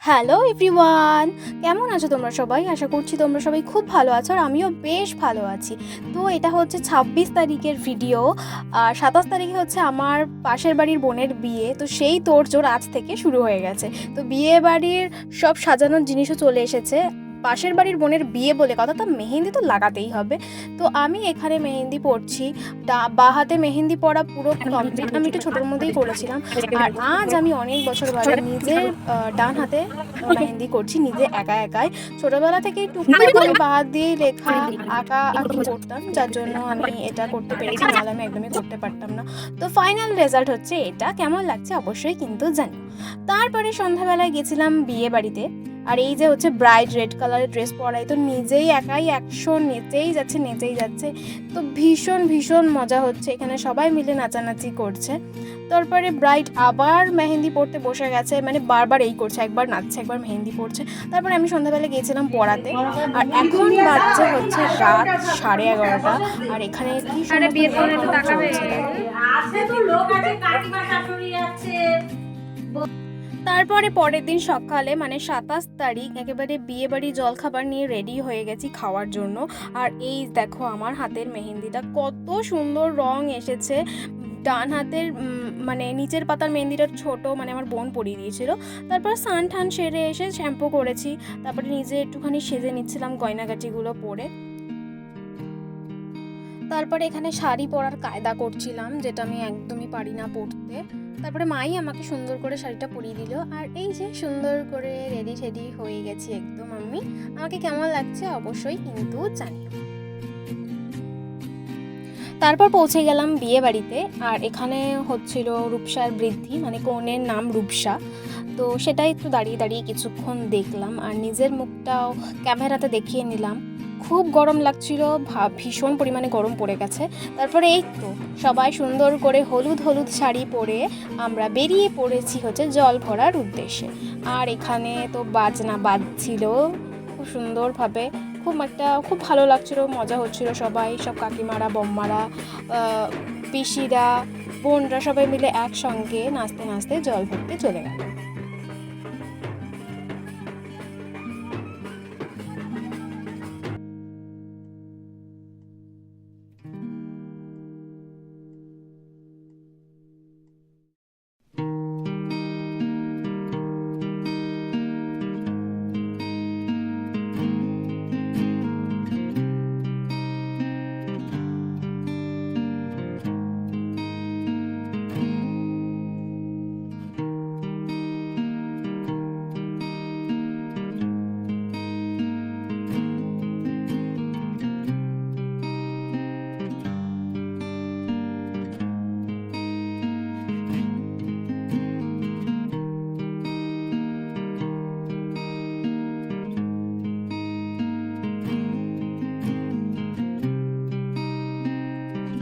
Hello everyone, কেমন আছো তোমরা সবাই? আশা করছি তোমরা সবাই খুব ভালো আছো আর আমিও বেশ ভালো আছি। তো এটা হচ্ছে ২৬ তারিখের ভিডিও আর ২৭ তারিখে হচ্ছে আমার পাশের বাড়ির বোনের বিয়ে। তো সেই তোড়জোড় আজ থেকে শুরু হয়ে গেছে। তো বিয়ে বাড়ির সব সাজানোর জিনিসও চলে এসেছে। পাশের বাড়ির বোনের বিয়ে বলে কথা, তো মেহেন্দি তো লাগাতেই হবে। তো আমি এখানে মেহেন্দি পরছি, বাঁ হাতে মেহেন্দি পরা পুরো কমপ্লিট। আমি একটু ছোটোর মধ্যেই করেছিলাম আর আজ আমি অনেক বছর বাদে নিজের ডান হাতে মেহেন্দি করছি নিজে একাই। ছোটবেলা থেকেই টুকটাক করে বাঁ হাত দিয়ে লেখা আঁকা আঁকি করতাম, যার জন্য আমি এটা করতে পেরেছি, নাহলে আমি একদমই করতে পারতাম না। তো ফাইনাল রেজাল্ট হচ্ছে এটা। কেমন লাগছে অবশ্যই কিন্তু জানি। তারপরে সন্ধ্যাবেলায় গেছিলাম বিয়ে বাড়িতে। আর এই যে হচ্ছে ব্রাইড রেড কালারের ড্রেস পরাই, তো নিজেই একাই অ্যাকশন নেচেই যাচ্ছে। তো ভীষণ মজা হচ্ছে, এখানে সবাই মিলে নাচানাচি করছে। তারপরে ব্রাইড আবার মেহেন্দি পরতে বসে গেছে, মানে বারবার এই করছে, একবার নাচছে একবার মেহেন্দি পরছে। তারপরে আমি সন্ধ্যাবেলা গিয়েছিলাম পড়াতে। আর এখন বাজছে হচ্ছে রাত 11:30। আর এখানে কি বিয়ের তারপরে পরের দিন সকালে মানে ২৭ তারিখ একেবারে বিয়ে বাড়ি জলখাবার নিয়ে রেডি হয়ে গেছি খাওয়ার জন্য। আর এই দেখো আমার হাতের মেহেন্দিটা কত সুন্দর রং এসেছে। ডান হাতের মানে নিচের পাতার মেহেন্দিটা ছোট, মানে আমার বোন পরিয়ে দিয়েছিল। তারপর স্নান ঠান সেরে এসে শ্যাম্পু করেছি। তারপরে নিজে একটুখানি সেজে নিচ্ছিলাম গয়নাগাটিগুলো পরে। তারপরে এখানে শাড়ি পরার কায়দা করছিলাম, যেটা আমি একদমই পারি না পরতে। তারপরে মাই আমাকে সুন্দর করে শাড়িটা পরিয়ে দিল। আর এই যে সুন্দর করে রেডি টেডি হয়ে গেছি একদম আমি। আমাকে কেমন লাগছে অবশ্যই কিন্তু জানিও। তারপর পৌঁছে গেলাম বিয়ে বাড়িতে। আর এখানে হচ্ছিল রূপসার বৃদ্ধি, মানে কনের নাম রূপসা। তো সেটাই একটু দাঁড়িয়ে কিছুক্ষণ দেখলাম আর নিজের মুখটাও ক্যামেরাতে দেখিয়ে নিলাম। খুব গরম লাগছিল, ভীষণ পরিমাণে গরম পড়ে গেছে। তারপরে এই তো সবাই সুন্দর করে হলুদ শাড়ি পরে আমরা বেরিয়ে পড়েছি হচ্ছে জল ভরার উদ্দেশ্যে। আর এখানে তো বাজনা বাজছিল খুব সুন্দরভাবে, খুব ভালো লাগছিল, মজা হচ্ছিল। সব কাকিমারা, বম্মারা, পিসিরা, বোনরা সবাই মিলে একসঙ্গে নাচতে জল ভরতে চলে গেল।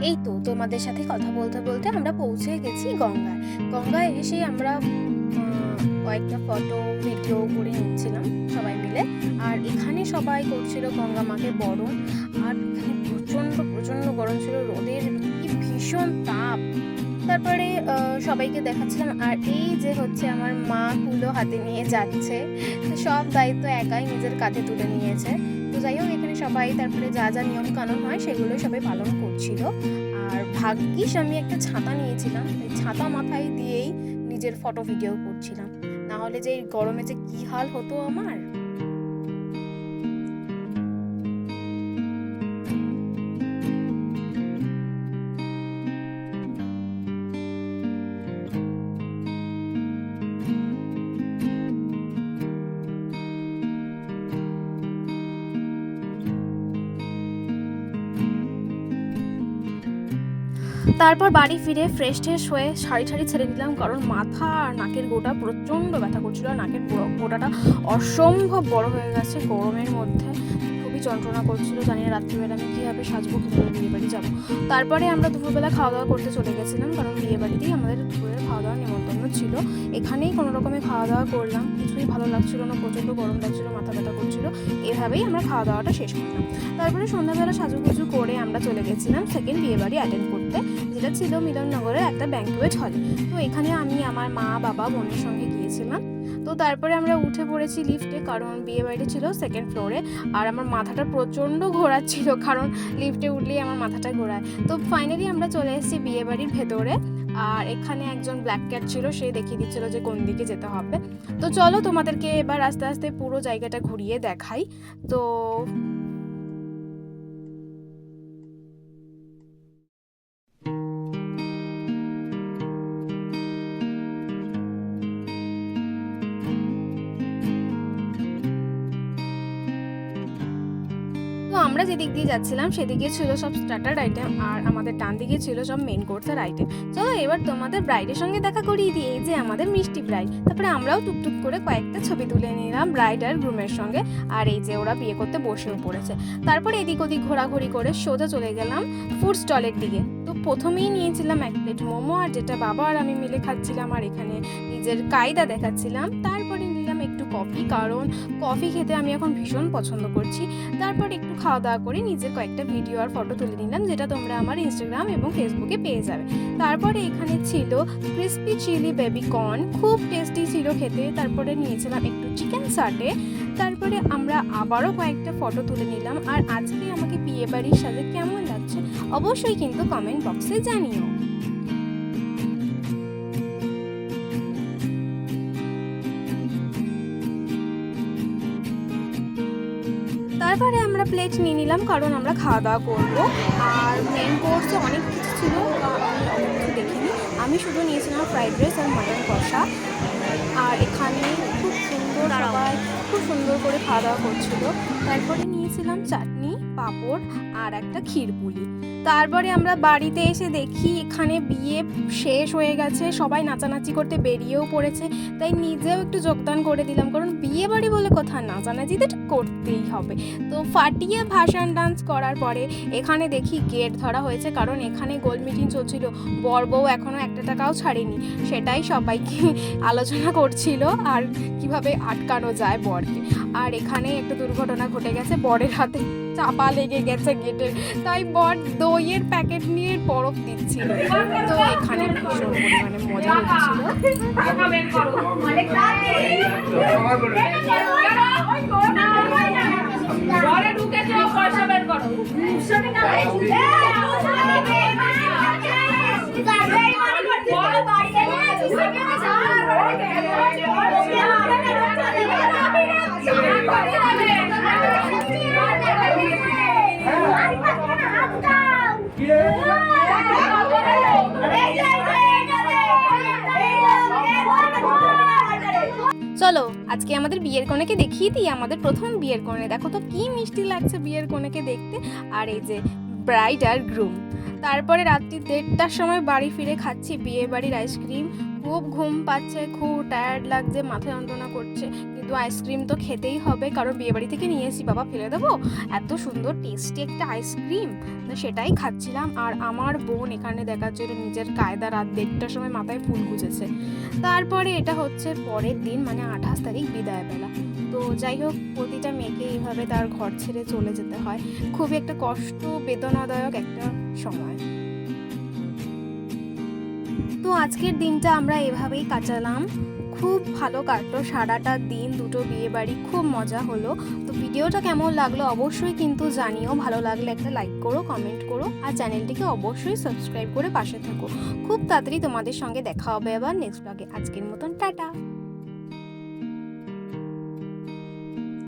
এই তো তোমাদের সাথে কথা বলতে আমরা পৌঁছে গেছি গঙ্গায় এসে আমরা কয়েকটা ফটো ভিডিও করে নিচ্ছিলাম সবাই মিলে। আর এখানে সবাই করছিল গঙ্গা মাকে বরণ। আর এখানে প্রচণ্ড গরম ছিল, রোদের কি ভীষণ তাপ। তারপরে সবাইকে দেখাচ্ছিলাম। আর এই যে হচ্ছে আমার মা কুলো হাতে নিয়ে যাচ্ছে, তো সব দায়িত্ব একাই নিজের কাঁধে তুলে নিয়েছে। তো যাই হোক, এখানে সবাই তারপরে যা নিয়ম কানুন হয় সেগুলো সবাই পালন করছিল। আর ভাগ্যিস আমি একটা ছাতা নিয়েছিলাম, এই ছাতা মাথায় দিয়েই নিজের ফটো ভিডিও করছিলাম, না হলে যে গরমে যে কি হাল হতো আমার। তারপর বাড়ি ফিরে ফ্রেশ হয়ে শাড়ি ছেড়ে নিলাম, কারণ মাথা আর নাকের গোটা প্রচণ্ড ব্যথা করছিল। নাকের গোটাটা অসম্ভব বড় হয়ে গেছে গরমের মধ্যে, খুবই যন্ত্রণা করছিল। জানি না রাত্রিবেলা আমি কীভাবে সাজবো, কীভাবে বিয়ে বাড়ি যাবো। তারপরে আমরা দুপুরবেলা খাওয়া দাওয়া করতে চলে গেছিলাম, কারণ বিয়ে বাড়িতেই আমাদের দুপুরের খাওয়া দাওয়ার নিমন্ত্রণ ছিল। এখানেই কোনো রকমে খাওয়া দাওয়া করলাম, কিছুই ভালো লাগছিল না, প্রচণ্ড গরম লাগছিল, মাথা ব্যথা করছিল। এভাবেই আমরা খাওয়া দাওয়াটা শেষ করলাম। তারপরে সন্ধ্যাবেলা সাজুগুজু করে আমরা চলে গেছিলাম সেকেন্ড বিয়ে বাড়ি অ্যাটেন্ড করতে, যেটা ছিল মিলননগরের একটা ব্যাঙ্কুয়েট হলে। তো এখানে আমি আমার মা, বাবা, বোনের সঙ্গে গিয়েছিলাম। তো তারপরে আমরা উঠে পড়েছি লিফটে, কারণ বিয়ে বাড়ি ছিল সেকেন্ড ফ্লোরে। আর আমার মাথাটা প্রচণ্ড ঘোরাচ্ছিল, কারণ লিফটে উঠলেই আমার মাথাটা ঘোরায়। তো ফাইনালি আমরা চলে এসেছি বিয়ে বাড়ির ভেতরে। আর এখানে একজন ব্ল্যাক ক্যাট ছিল, সে দেখিয়ে দিচ্ছিল যে কোন দিকে যেতে হবে। তো চলো তোমাদেরকে এবার আস্তে আস্তে পুরো জায়গাটা ঘুরিয়ে দেখাই। তো আমরা যেদিক দিয়ে যাচ্ছিলাম সেদিকে ছিল সব স্টার্টার আইটেম, আর আমাদের ডান দিকে ছিল সব মেন কোর্সের আইটেম। চলো এবার তোমাদের ব্রাইডের সঙ্গে দেখা করিয়ে দিই, এই যে আমাদের মিষ্টি ব্রাইড। তারপরে আমরাও টুকটুক করে কয়েকটা ছবি তুলে নিলাম ব্রাইড আর গ্রুমের সঙ্গে। আর এই যে ওরা বিয়ে করতে বসেও পড়েছে। তারপরে এদিক ওদিক ঘোরাঘুরি করে সোজা চলে গেলাম ফুড স্টলের দিকে। তো প্রথমেই নিয়েছিলাম এক প্লেট মোমো, আর যেটা বাবা আর আমি মিলে খাচ্ছিলাম, আর এখানে নিজের কায়দা দেখাচ্ছিলাম। তারপরে নিলাম একটু কফি, কারণ কফি খেতে আমি এখন ভীষণ পছন্দ করছি। তারপর একটু খাওয়া দাওয়া করে নিজের কয়েকটা ভিডিও আর ফটো তুলে নিলাম, যেটা তোমরা আমার ইনস্টাগ্রাম এবং ফেসবুকে পেয়ে যাবে। তারপরে এখানে ছিল ক্রিসপি চিলি বেবি কর্ন, খুব টেস্টি ছিল খেতে। তারপরে নিয়েছিলাম একটু চিকেন সাটে। তারপরে আমরা আবারও কয়েকটা ফটো তুলে নিলাম। আর আজকে আমাকে বিয়ে বাড়ির সাথে কেমন লাগছে অবশ্যই কিন্তু কমেন্ট বক্সে জানিও। তারপরে আমরা প্লেট নিয়ে নিলাম, কারণ আমরা খাওয়া দাওয়া করবো। আর মেন কোর্সে অনেক কিছু ছিল, আমি অনেক কিছু দেখিনি। আমি শুধু নিয়েছিলাম ফ্রাইড রাইস আর মাটন কষা। আর এখানে খুব সুন্দর, সবাই খুব সুন্দর করে খাওয়া দাওয়া করছিল। তারপরে নিয়েছিলাম চাটনি, পাঁপড় আর একটা ক্ষীরপুলি। তারপরে আমরা বাড়িতে এসে দেখি এখানে বিয়ে শেষ হয়ে গেছে, সবাই নাচানাচি করতে বেরিয়েও পড়েছে। তাই নিজেও একটু যোগদান করে দিলাম, কারণ বিয়ে বাড়ি বলে কথা, নাচানাচি তো করতেই হবে। তো ফাটিয়ে ভাসান ডান্স করার পরে এখানে দেখি গেট ধরা হয়েছে, কারণ এখানে গোল মিটিং চলছিল। বর বউ এখনও একটা টাকাও ছাড়েনি, সেটাই সবাইকে আলোচনা করছিল আর কিভাবে আটকানো যায় বরকে। আর এখানে একটা দুর্ঘটনা ঘটে গেছে, বরের হাতে চাপা লেগে গেছে গেটের, তাই বর দইয়ের প্যাকেট নিয়ে বরফ দিচ্ছিল। তো এখানে ভীষণ পরিমাণে মজা হচ্ছিল। চলো আজকে আমাদের বিয়ের কনেকে দেখিয়ে দিই, আমাদের প্রথম বিয়ের কনে। দেখো তো কি মিষ্টি লাগছে বিয়ের কনেকে দেখতে। আর এই যে ব্রাইড আর গ্রুম। তারপরে রাত্রি 1:30টার সময় বাড়ি ফিরে খাচ্ছি বিয়ে বাড়ির আইসক্রিম। খুব ঘুম পাচ্ছে, খুব টায়ার্ড লাগছে, মাথা যন্ত্রণা করছে, কিন্তু আইসক্রিম তো খেতেই হবে, কারণ বিয়ে বাড়ি থেকে নিয়ে এসি, বাবা ফেলে দেবো এত সুন্দর টেস্টি একটা আইসক্রিম। তো সেটাই খাচ্ছিলাম। আর আমার বোন এখানে দেখাচ্ছে নিজের কায়দা, রাত 1:30টার সময় মাথায় ফুল গুজেছে। তারপরে এটা হচ্ছে পরের দিন, মানে 28 তারিখ বিদায়বেলা। তো যাই হোক, প্রতিটা মেয়েকে এইভাবে তার ঘর ছেড়ে চলে যেতে হয়, খুবই একটা কষ্ট বেদনাদায়ক একটা সময়। তো আজকের দিনটা আমরা এভাবেই কাটালাম, খুব ভালো কাটলো সারাটা দিন। দুটো বিয়ে বাড়ি, খুব মজা হলো। তো ভিডিওটা কেমন লাগলো অবশ্যই কিন্তু জানিও। ভালো লাগলে একটা লাইক করো, কমেন্ট করো, আর চ্যানেলটিকে অবশ্যই সাবস্ক্রাইব করে পাশে থেকো। খুব তাড়াতাড়ি তোমাদের সঙ্গে দেখা হবে আবার নেক্সট ব্লগে। আজকের মতন টাটা।